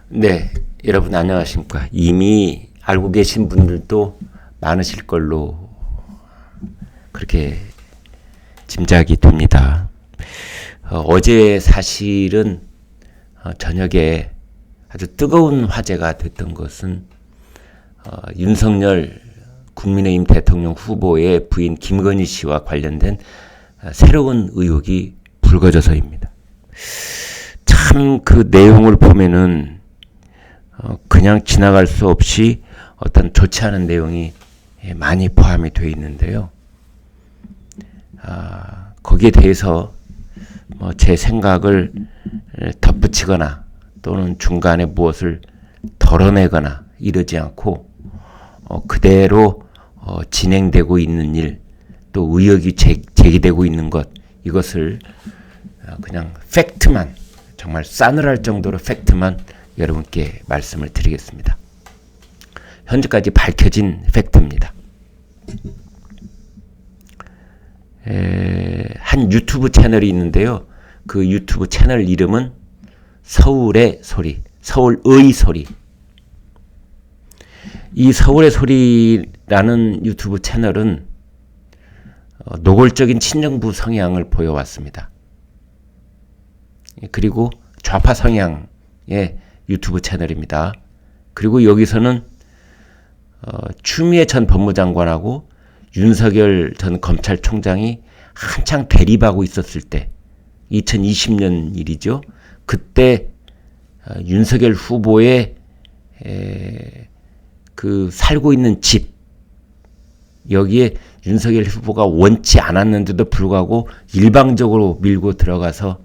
네, 여러분 안녕하십니까. 이미 알고 계신 분들도 많으실 걸로 그렇게 짐작이 됩니다. 어제 사실은 저녁에 아주 뜨거운 화제가 됐던 것은 윤석열 국민의힘 대통령 후보의 부인 김건희 씨와 관련된 새로운 의혹이 불거져서입니다. 참 그 내용을 보면은 그냥 지나갈 수 없이 어떤 좋지 않은 내용이 많이 포함이 되어 있는데요. 거기에 대해서 제 생각을 덧붙이거나 또는 중간에 무엇을 덜어내거나 이러지 않고 그대로 진행되고 있는 일, 또 의혹이 제기되고 있는 것, 이것을 그냥 팩트만, 정말 싸늘할 정도로 팩트만 여러분께 말씀을 드리겠습니다. 현재까지 밝혀진 팩트입니다. 한 유튜브 채널이 있는데요. 그 유튜브 채널 이름은 서울의 소리, 서울의 소리. 이 서울의 소리라는 유튜브 채널은 노골적인 친정부 성향을 보여왔습니다. 그리고 좌파 성향의 유튜브 채널입니다. 그리고 여기서는 추미애 전 법무장관하고 윤석열 전 검찰총장이 한창 대립하고 있었을 때, 2020년 일이죠. 그때 윤석열 후보의 그 살고 있는 집, 여기에 윤석열 후보가 원치 않았는데도 불구하고 일방적으로 밀고 들어가서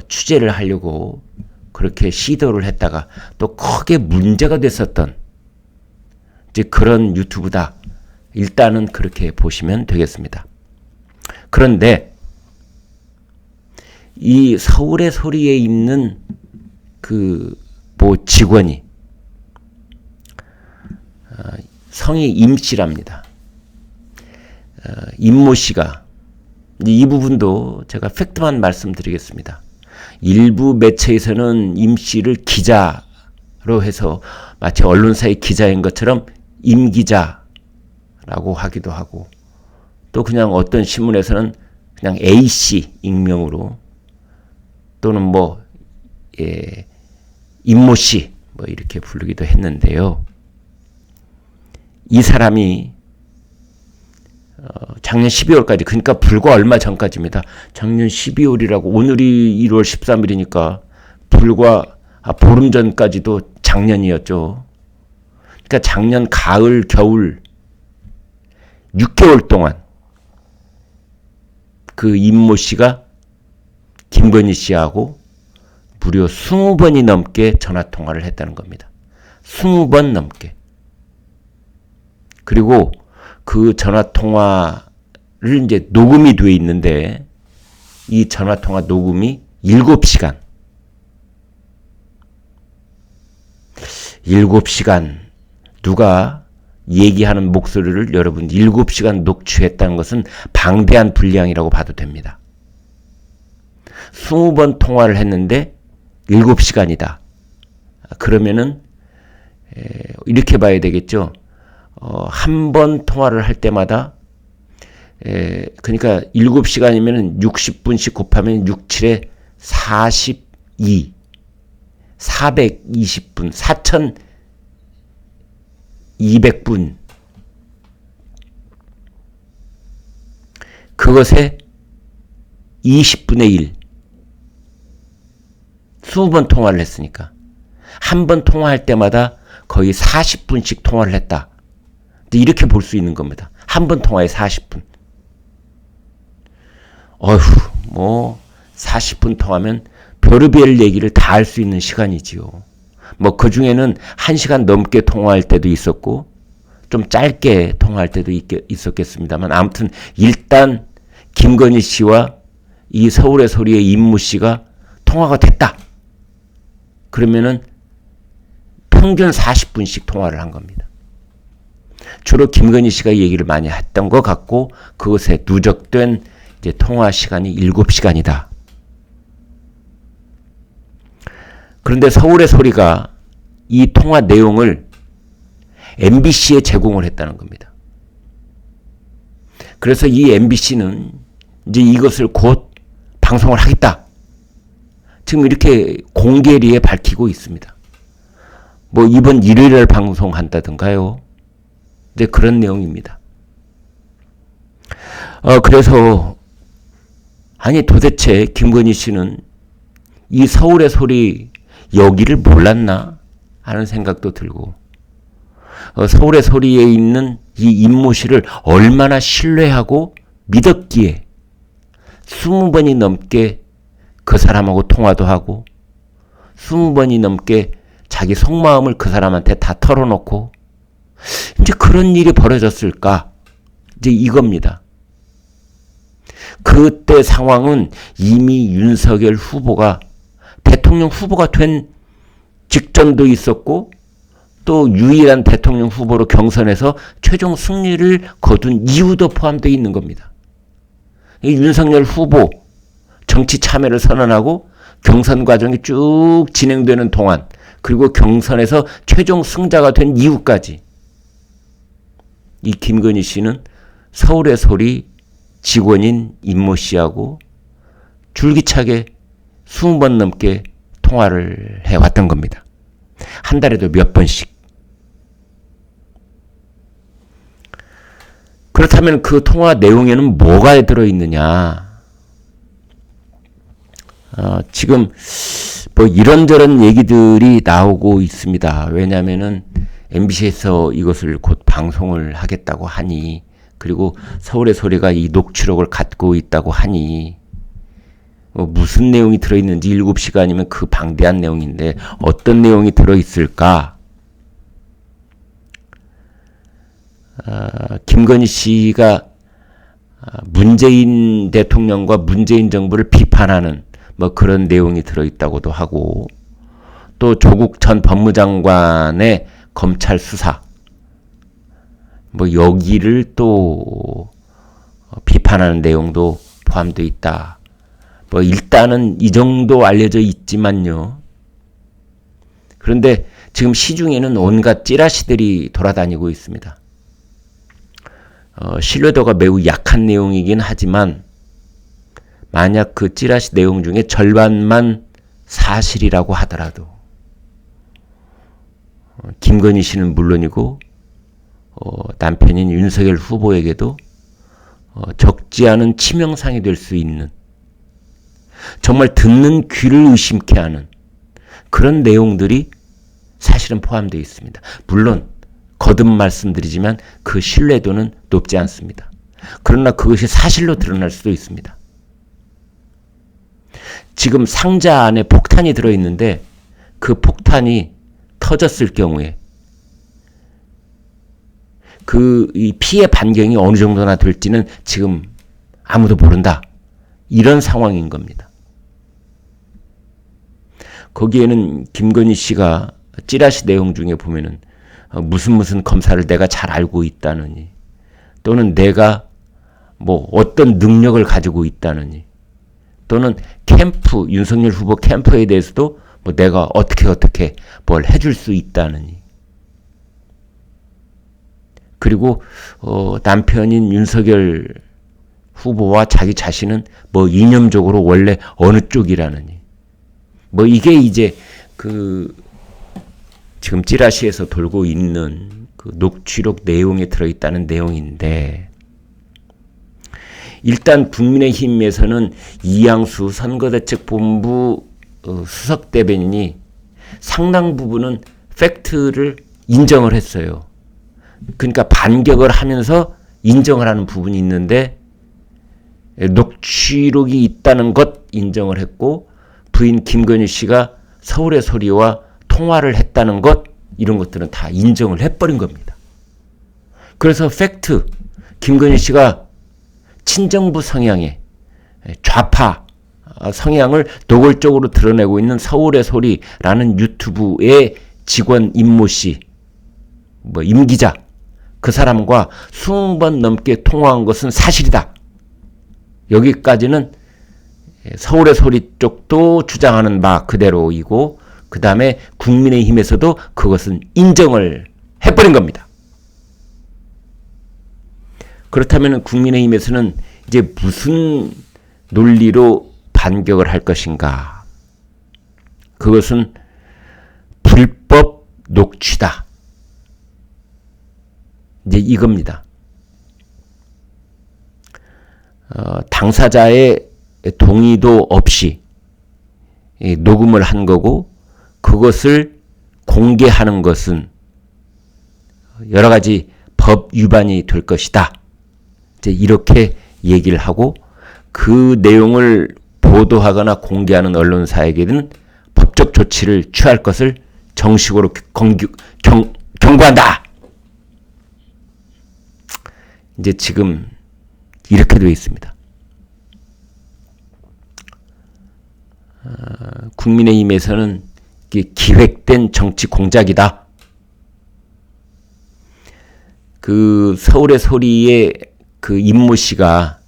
취재를 하려고 그렇게 시도를 했다가 또 크게 문제가 됐었던 이제 그런 유튜브다. 일단은 그렇게 보시면 되겠습니다. 그런데 이 서울의 소리에 있는 그 직원이 성이 임씨랍니다. 임모 씨가, 이 부분도 제가 팩트만 말씀드리겠습니다. 일부 매체에서는 임 씨를 기자로 해서 마치 언론사의 기자인 것처럼 임 기자라고 하기도 하고, 또 그냥 어떤 신문에서는 그냥 A 씨 익명으로, 또는 임모 씨 이렇게 부르기도 했는데요. 이 사람이 작년 12월까지, 그러니까 불과 얼마 전까지입니다. 작년 12월이라고, 오늘이 1월 13일이니까 불과 보름 전까지도 작년이었죠. 그러니까 작년 가을, 겨울 6개월 동안 그 임모 씨가 김건희 씨하고 무려 20번이 넘게 전화 통화를 했다는 겁니다. 20번 넘게. 그리고 그 전화 통화를 이제 녹음이 돼 있는데, 이 전화 통화 녹음이 7시간. 7시간 누가 얘기하는 목소리를 여러분 7시간 녹취했다는 것은 방대한 분량이라고 봐도 됩니다. 20번 통화를 했는데 7시간이다. 그러면은 이렇게 봐야 되겠죠. 한 번 통화를 할 때마다 그러니까 7시간이면 60분씩 곱하면 6, 7에 42 420분 4200분, 그것에 20분의 1 20번 통화를 했으니까 한 번 통화할 때마다 거의 40분씩 통화를 했다. 이렇게 볼 수 있는 겁니다. 한 번 통화에 40분. 40분 통화면 별의별 얘기를 다 할 수 있는 시간이지요. 그 중에는 1시간 넘게 통화할 때도 있었고, 좀 짧게 통화할 때도 있었겠습니다만, 아무튼 일단 김건희 씨와 이 서울의 소리의 임모 씨가 통화가 됐다. 그러면은 평균 40분씩 통화를 한 겁니다. 주로 김건희 씨가 얘기를 많이 했던 것 같고, 그것에 누적된 이제 통화 시간이 7시간이다. 그런데 서울의 소리가 이 통화 내용을 MBC에 제공을 했다는 겁니다. 그래서 이 MBC는 이제 이것을 곧 방송을 하겠다. 지금 이렇게 공개리에 밝히고 있습니다. 뭐 이번 일요일에 방송한다든가요. 이제 그런 내용입니다. 그래서 아니 도대체 김건희 씨는 이 서울의 소리 여기를 몰랐나 하는 생각도 들고 서울의 소리에 있는 이 임모 씨를 얼마나 신뢰하고 믿었기에 20번이 넘게 그 사람하고 통화도 하고 20번이 넘게 자기 속마음을 그 사람한테 다 털어놓고 이제 그런 일이 벌어졌을까? 이제 이겁니다. 그때 상황은 이미 윤석열 후보가 대통령 후보가 된 직전도 있었고 또 유일한 대통령 후보로 경선에서 최종 승리를 거둔 이유도 포함되어 있는 겁니다. 이 윤석열 후보 정치 참여를 선언하고 경선 과정이 쭉 진행되는 동안 그리고 경선에서 최종 승자가 된 이유까지 이 김건희 씨는 서울의 소리 직원인 임모 씨하고 줄기차게 20번 넘게 통화를 해왔던 겁니다. 한 달에도 몇 번씩. 그렇다면 그 통화 내용에는 뭐가 들어있느냐? 지금 뭐 이런저런 얘기들이 나오고 있습니다. 왜냐하면은 MBC에서 이것을 곧 방송을 하겠다고 하니 그리고 서울의 소리가 이 녹취록을 갖고 있다고 하니 무슨 내용이 들어있는지 7시간이면 그 방대한 내용인데 어떤 내용이 들어있을까? 김건희 씨가 문재인 대통령과 문재인 정부를 비판하는 뭐 그런 내용이 들어있다고도 하고 또 조국 전 법무장관의 검찰 수사 뭐 여기를 또 비판하는 내용도 포함되어 있다. 뭐 일단은 이 정도 알려져 있지만요. 그런데 지금 시중에는 온갖 찌라시들이 돌아다니고 있습니다. 신뢰도가 매우 약한 내용이긴 하지만 만약 그 찌라시 내용 중에 절반만 사실이라고 하더라도 김건희 씨는 물론이고 남편인 윤석열 후보에게도 적지 않은 치명상이 될 수 있는 정말 듣는 귀를 의심케 하는 그런 내용들이 사실은 포함되어 있습니다. 물론 거듭 말씀드리지만 그 신뢰도는 높지 않습니다. 그러나 그것이 사실로 드러날 수도 있습니다. 지금 상자 안에 폭탄이 들어있는데 그 폭탄이 터졌을 경우에 이 피해 반경이 어느 정도나 될지는 지금 아무도 모른다. 이런 상황인 겁니다. 거기에는 김건희 씨가 찌라시 내용 중에 보면은 무슨 검사를 내가 잘 알고 있다느니 또는 내가 뭐 어떤 능력을 가지고 있다느니 또는 캠프 윤석열 후보 캠프에 대해서도 뭐 내가 어떻게 뭘 해줄 수 있다느니 그리고 남편인 윤석열 후보와 자기 자신은 뭐 이념적으로 원래 어느 쪽이라느니 뭐 이게 이제 지금 찌라시에서 돌고 있는 그 녹취록 내용에 들어있다는 내용인데 일단 국민의힘에서는 이양수 선거대책본부 수석대변인이 상당 부분은 팩트를 인정을 했어요. 그러니까 반격을 하면서 인정을 하는 부분이 있는데 녹취록이 있다는 것 인정을 했고 부인 김건희 씨가 서울의 소리와 통화를 했다는 것 이런 것들은 다 인정을 해버린 겁니다. 그래서 팩트 김건희 씨가 친정부 성향의 좌파 성향을 노골적으로 드러내고 있는 서울의 소리라는 유튜브의 직원 임모 씨, 뭐 임 기자 그 사람과 20번 넘게 통화한 것은 사실이다. 여기까지는 서울의 소리 쪽도 주장하는 바 그대로이고 그 다음에 국민의힘에서도 그것은 인정을 해버린 겁니다. 그렇다면 국민의힘에서는 이제 무슨 논리로 반격을 할 것인가? 그것은 불법 녹취다. 이제 이겁니다. 당사자의 동의도 없이 녹음을 한 거고 그것을 공개하는 것은 여러 가지 법 위반이 될 것이다. 이제 이렇게 얘기를 하고 그 내용을 보도하거나 공개하는 언론사에게는 법적 조치를 취할 것을 정식으로 경고한다. 이제 지금 이렇게 되어 있습니다. 국민의힘에서는 이게 기획된 정치 공작이다. 그 서울의 소리의 그 임모 씨가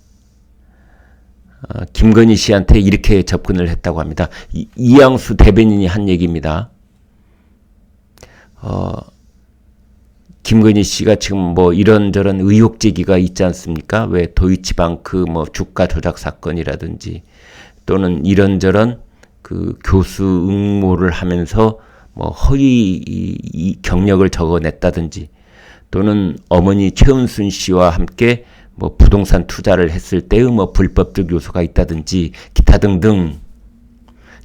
김건희 씨한테 이렇게 접근을 했다고 합니다. 이양수 대변인이 한 얘기입니다. 김건희 씨가 지금 뭐 이런저런 의혹 제기가 있지 않습니까? 왜 도이치방크 뭐 주가 조작 사건이라든지 또는 이런저런 그 교수 응모를 하면서 뭐 허위 경력을 적어냈다든지 또는 어머니 최은순 씨와 함께 뭐 부동산 투자를 했을 때의 뭐 불법적 요소가 있다든지 기타 등등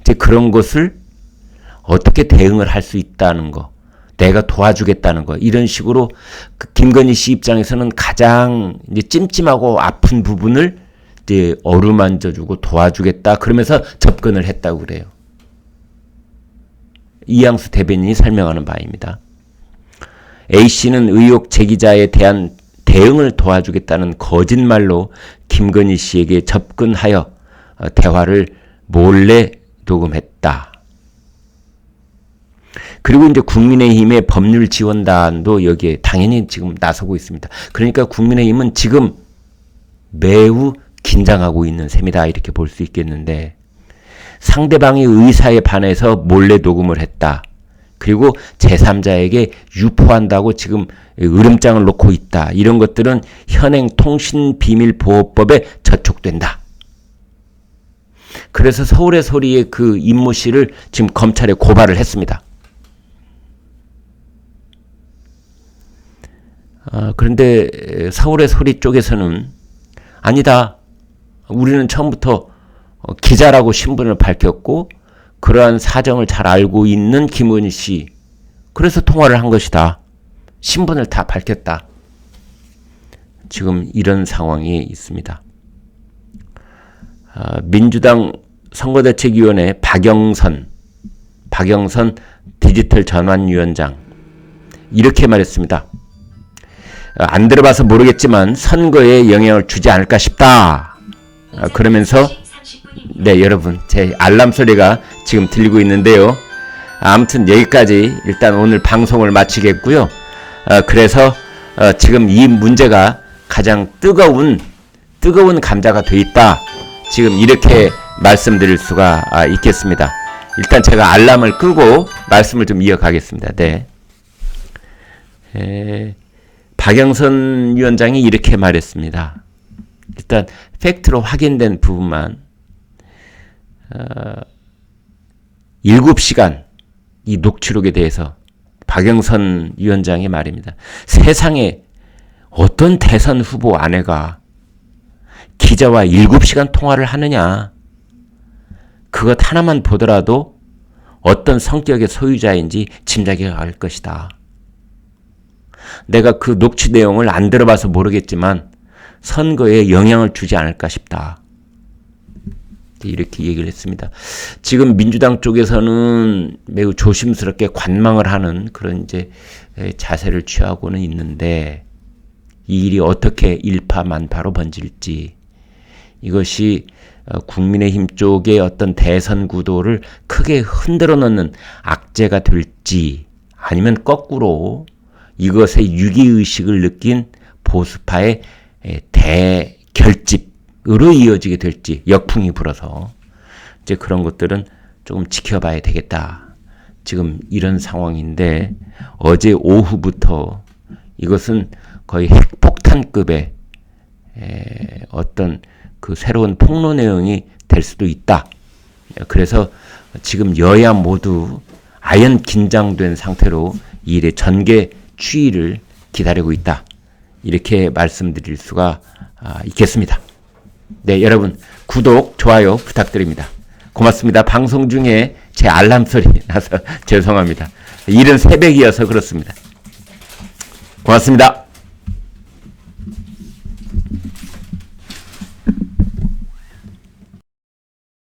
이제 그런 것을 어떻게 대응을 할 수 있다는 거, 내가 도와주겠다는 거 이런 식으로 그 김건희 씨 입장에서는 가장 이제 찜찜하고 아픈 부분을 이제 어루만져주고 도와주겠다 그러면서 접근을 했다고 그래요. 이양수 대변인이 설명하는 바입니다. A씨는 의혹 제기자에 대한 대응을 도와주겠다는 거짓말로 김건희 씨에게 접근하여 대화를 몰래 녹음했다. 그리고 이제 국민의힘의 법률지원단도 여기에 당연히 지금 나서고 있습니다. 그러니까 국민의힘은 지금 매우 긴장하고 있는 셈이다 이렇게 볼 수 있겠는데 상대방의 의사에 반해서 몰래 녹음을 했다. 그리고 제3자에게 유포한다고 지금 으름장을 놓고 있다. 이런 것들은 현행 통신비밀보호법에 저촉된다. 그래서 서울의 소리의 그 임모 씨를 지금 검찰에 고발을 했습니다. 그런데 서울의 소리 쪽에서는 아니다. 우리는 처음부터 기자라고 신분을 밝혔고 그러한 사정을 잘 알고 있는 김건희 씨. 그래서 통화를 한 것이다. 신분을 다 밝혔다. 지금 이런 상황이 있습니다. 민주당 선거대책위원회 박영선 디지털 전환위원장 이렇게 말했습니다. 안 들어봐서 모르겠지만 선거에 영향을 주지 않을까 싶다. 그러면서 네, 여러분 제 알람 소리가 지금 들리고 있는데요. 아무튼 여기까지 일단 오늘 방송을 마치겠고요. 그래서 지금 이 문제가 가장 뜨거운 감자가 돼 있다. 지금 이렇게 말씀드릴 수가 있겠습니다. 일단 제가 알람을 끄고 말씀을 좀 이어가겠습니다. 네. 박영선 위원장이 이렇게 말했습니다. 일단 팩트로 확인된 부분만 7시간 이 녹취록에 대해서 박영선 위원장의 말입니다. 세상에 어떤 대선 후보 아내가 기자와 7시간 통화를 하느냐. 그것 하나만 보더라도 어떤 성격의 소유자인지 짐작이 갈 것이다. 내가 그 녹취 내용을 안 들어봐서 모르겠지만 선거에 영향을 주지 않을까 싶다. 이렇게 얘기를 했습니다. 지금 민주당 쪽에서는 매우 조심스럽게 관망을 하는 그런 이제 자세를 취하고는 있는데 이 일이 어떻게 일파만파로 번질지 이것이 국민의힘 쪽의 어떤 대선 구도를 크게 흔들어 놓는 악재가 될지 아니면 거꾸로 이것의 위기의식을 느낀 보수파의 대결집으로 이어지게 될지 역풍이 불어서 이제 그런 것들은 조금 지켜봐야 되겠다. 지금 이런 상황인데 어제 오후부터 이것은 거의 핵폭탄급의 어떤 그 새로운 폭로 내용이 될 수도 있다. 그래서 지금 여야 모두 아연 긴장된 상태로 이 일의 전개 추이를 기다리고 있다. 이렇게 말씀드릴 수가 있겠습니다. 네, 여러분 구독, 좋아요 부탁드립니다. 고맙습니다. 방송 중에 제 알람 소리 나서 죄송합니다. 이른 새벽이어서 그렇습니다. 고맙습니다.